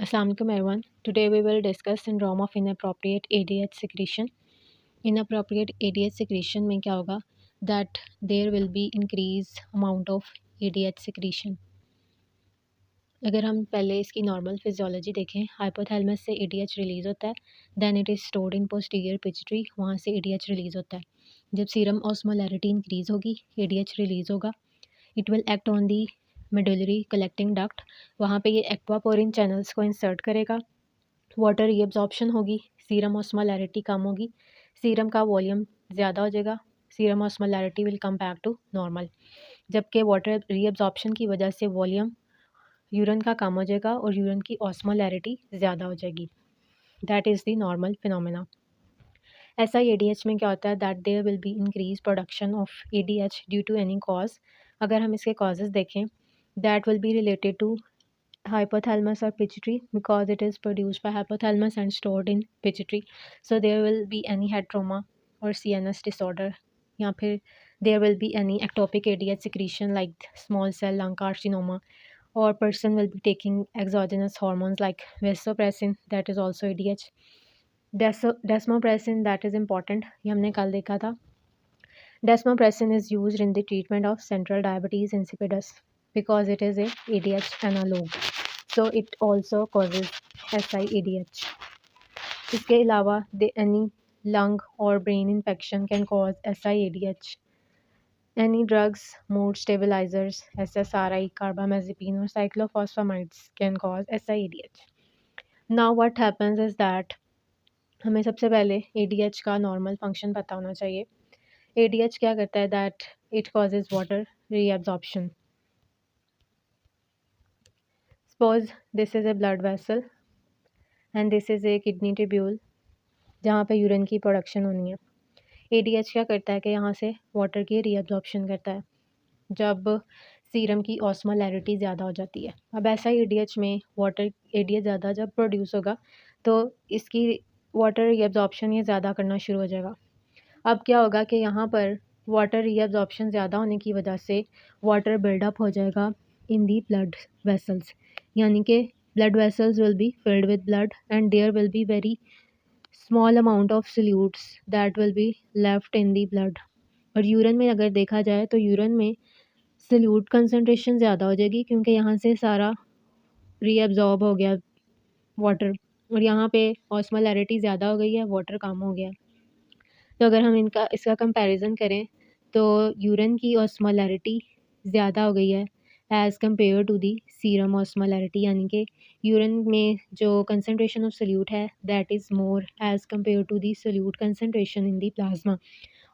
Assalamualaikum everyone. Today we will discuss syndrome of inappropriate ADH secretion. Inappropriate ADH secretion में क्या होगा that there will be increased amount of ADH secretion. अगर हम पहले इसकी normal physiology देखें, hypothalamus से ADH रिलीज़ होता है, then it is stored in posterior pituitary, वहाँ से ADH रिलीज़ होता है. जब सीरम ऑस्मोलैरिटी इंक्रीज़ होगी, ADH रिलीज़ होगा. It will act on the medullary collecting duct, वहाँ पे ये एक्वापोरिन चैनल्स को इंसर्ट करेगा. वाटर रीअब्जॉर्प्शन होगी, सीरम ऑस्मोलैरिटी कम होगी, सीरम का वॉल्यूम ज़्यादा हो जाएगा, serum osmolarity will come back to normal. जबकि वाटर रीअब्जॉर्प्शन की वजह से वॉल्यूम यूरिन का कम हो जाएगा और यूरिन की ऑस्मोलैरिटी ज़्यादा हो जाएगी. That is the normal phenomena. ऐसा ADH में क्या होता है that there will be increase production of ADH due to any cause. अगर हम इसके कॉजेज़ देखें, that will be related to hypothalamus or pituitary because it is produced by hypothalamus and stored in pituitary. So there will be any head trauma or CNS disorder, या फिर there will be any ectopic ADH secretion like small cell lung carcinoma, or person will be taking exogenous hormones like vasopressin, that is also ADH. Desmopressin, that is important, ये हमने कल देखा था. Desmopressin is used in the treatment of central diabetes insipidus because it is a ADH analog. So it also causes SIADH. इसके अलावा any lung or brain infection can cause SIADH. Any drugs, mood stabilizers, SSRI, carbamazepine or cyclophosphamides can cause SIADH. Now what happens is that हमें सबसे पहले ADH का normal function पता होना चाहिए. ADH क्या करता है that it causes water reabsorption. Suppose this is a blood vessel and this is a kidney tubule जहाँ पे यूरिन की प्रोडक्शन होनी है. ADH क्या करता है कि यहाँ से वाटर की रीअब्जॉर्प्शन करता है जब सीरम की ऑस्मोलैरिटी ज़्यादा हो जाती है. अब ऐसा ADH में वाटर ADH ज़्यादा जब प्रोड्यूस होगा तो इसकी वाटर रीअब्जॉर्प्शन ये ज़्यादा करना शुरू हो जाएगा. अब क्या होगा कि यहाँ पर वाटर रीअब्जॉर्प्शन ज़्यादा होने की वजह से वाटर बिल्डअप हो जाएगा इन दी ब्लड वेसल्स, यानी कि blood vessels will be filled with blood and there will be very small amount of solutes that will be left in the blood. और यूरिन में अगर देखा जाए तो यूरिन में सल्यूट कंसनट्रेशन ज़्यादा हो जाएगी क्योंकि यहाँ से सारा रीअब्जॉर्ब हो गया वाटर और यहाँ पे ऑस्मोलैरिटी ज़्यादा हो गई है, वाटर कम हो गया. तो अगर हम इसका कंपैरिजन करें तो यूरिन की ऑस्मोलैरिटी ज़्यादा हो गई है as compare to the serum osmolarity, यानी कि यूरिन में जो कंसनट्रेशन ऑफ सल्यूट है that is more as compare to the solute concentration in the plasma.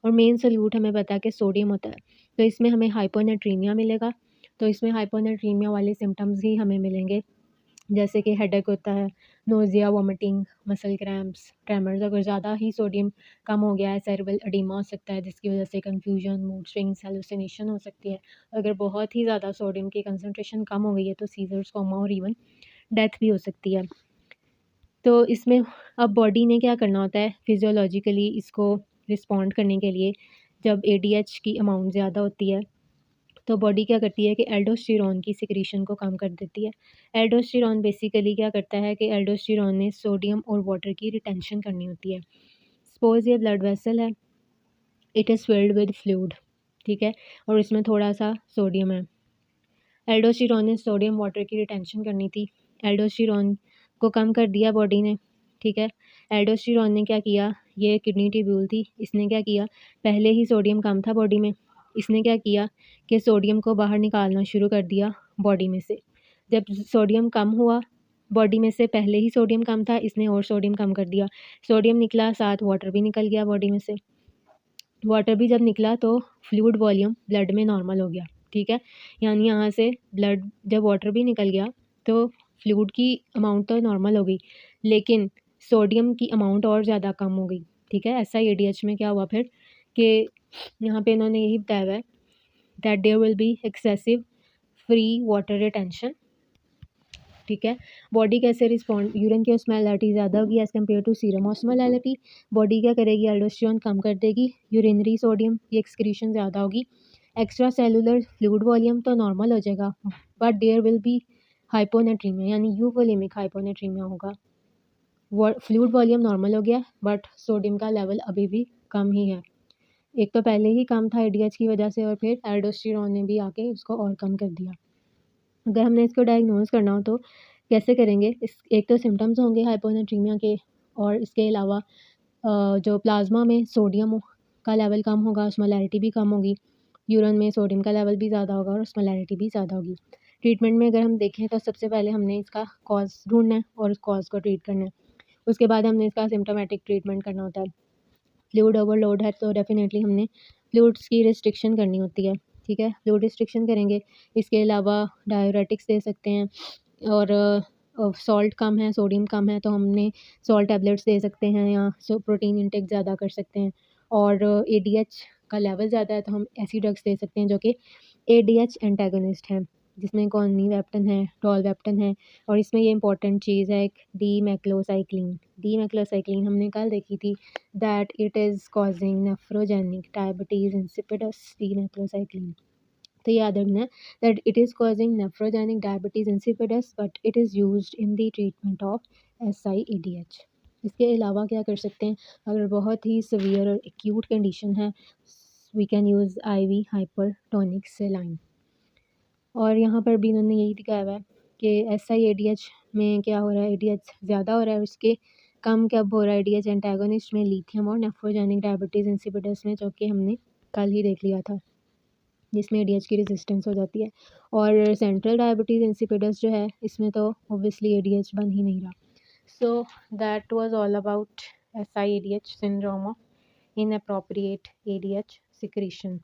और मेन सल्यूट हमें पता है कि सोडियम होता है, तो इसमें हमें हाइपोनेट्रीमिया मिलेगा. तो इसमें हाइपोनेट्रीमिया वाले सिम्टम्स ही हमें मिलेंगे जैसे कि हेडेक होता है, nausea, vomiting, muscle cramps, tremors. अगर ज़्यादा ही सोडियम कम हो गया है सेरेब्रल एडिमा हो सकता है जिसकी वजह से कन्फ्यूजन, मूड स्विंग्स, हेलुसिनेशन हो सकती है. अगर बहुत ही ज़्यादा सोडियम की कंसनट्रेशन कम हो गई है तो सीजर्स, कोमा और इवन डेथ भी हो सकती है. तो इसमें अब बॉडी ने क्या करना होता है फिजियोलॉजिकली इसको रिस्पॉन्ड करने के लिए. जब ADH की अमाउंट ज़्यादा होती है तो बॉडी क्या करती है कि एल्डोस्टेरॉन की सिक्रीशन को कम कर देती है. एल्डोस्टेरॉन बेसिकली क्या करता है कि एल्डोस्टेरॉन ने सोडियम और वाटर की रिटेंशन करनी होती है. सपोज ये ब्लड वेसल है, it is filled with fluid, ठीक है, और इसमें थोड़ा सा सोडियम है. एल्डोस्टेरॉन ने सोडियम वाटर की रिटेंशन करनी थी, एल्डोस्टेरॉन को कम कर दिया बॉडी ने, ठीक है. एल्डोस्टेरॉन ने क्या किया, ये किडनी ट्यूब्यूल थी, इसने क्या किया, पहले ही सोडियम कम था बॉडी में, इसने क्या किया कि सोडियम को बाहर निकालना शुरू कर दिया बॉडी में से. जब सोडियम कम हुआ बॉडी में से, पहले ही सोडियम कम था, इसने और सोडियम कम कर दिया. सोडियम निकला, साथ वाटर भी निकल गया बॉडी में से. वाटर भी जब निकला तो फ्लूइड वॉल्यूम ब्लड में नॉर्मल हो गया, ठीक है. यानी यहाँ से ब्लड जब वाटर भी निकल गया तो फ्लूइड की अमाउंट तो नॉर्मल हो गई लेकिन सोडियम की अमाउंट और ज़्यादा कम हो गई, ठीक है. ऐसा ADH में क्या हुआ फिर कि यहाँ पे इन्होंने यही बताया हुआ है that there will be excessive free water retention, ठीक है. बॉडी कैसे रिस्पॉन्ड, यूरिन की ऑस्मोलैरिटी ज़्यादा होगी as compare to serum osmolarity. Body क्या करेगी, एल्डोस्टेरॉन कम कर देगी, यूरिनरी सोडियम की एक्सक्रीशन ज़्यादा होगी, एक्स्ट्रा सेलुलर फ्लूइड वॉल्यूम तो नॉर्मल हो जाएगा but there will be hyponatremia यानी यूवोलेमिक हाइपोनेट्रीमिया होगा। फ्लूइड वॉल्यूम नॉर्मल हो गया बट सोडियम का लेवल अभी भी कम ही है। एक तो पहले ही कम था एडीएच की वजह से और फिर एल्डोस्टेरोन ने भी आके इसको और कम कर दिया। अगर हमने इसको डायग्नोज करना हो तो कैसे करेंगे? एक तो सिम्टम्स होंगे हाइपोनेट्रीमिया के और इसके अलावा जो प्लाज्मा में सोडियम का लेवल कम होगा, ऑस्मोलैरिटी भी कम होगी, यूरिन में सोडियम का लेवल भी ज़्यादा होगा और ऑस्मोलैरिटी भी ज़्यादा होगी। ट्रीटमेंट में अगर हम देखें तो सबसे पहले हमने इसका कॉज़ ढूँढना है और उस कॉज़ को ट्रीट करना है। उसके बाद हमने इसका सिम्प्टोमेटिक ट्रीटमेंट करना होता है। फ्लूइड ओवरलोड है तो डेफ़िनेटली हमने फ्लूइड्स की रिस्ट्रिक्शन करनी होती है, ठीक है? फ्लूइड रिस्ट्रिक्शन करेंगे। इसके अलावा डायूरेटिक्स दे सकते हैं और सॉल्ट कम है, सोडियम कम है तो हमने सॉल्ट टैबलेट्स दे सकते हैं या प्रोटीन इंटेक ज़्यादा कर सकते हैं और एडीएच का लेवल ज़्यादा है तो हम ऐसी ड्रग्स दे सकते हैं जो कि एडीएच एंटागोनिस्ट हैं, जिसमें कॉनिवेप्टन है, टोलवेप्टन है और इसमें ये इंपॉर्टेंट चीज़ है एक डीमेक्लोसाइक्लिन। डीमेक्लोसाइक्लिन हमने कल देखी थी that it is causing nephrogenic diabetes insipidus. Demeclocycline तो याद रखना है that it is causing nephrogenic diabetes insipidus but it is used in the treatment of SIADH। इसके अलावा क्या कर सकते हैं? अगर बहुत ही सीवियर और एक्यूट कंडीशन है we can use IV hypertonic saline. और यहाँ पर भी इन्होंने यही दिखाया हुआ है कि SIADH में क्या हो रहा है, ADH ज़्यादा हो रहा है और उसके कम कब हो रहा है ADH एंटागोनिस्ट में लिथियम और नेफ्रोजेनिक डायबिटीज़ इंसिपिडस में, जो कि हमने कल ही देख लिया था, जिसमें एडीएच की रेजिस्टेंस हो जाती है। और सेंट्रल डायबिटीज़ इंसिपिडस जो है इसमें तो ऑब्वियसली एडीएच बन ही नहीं रहा। So that was all about SIADH syndrome of inappropriate ADH secretion।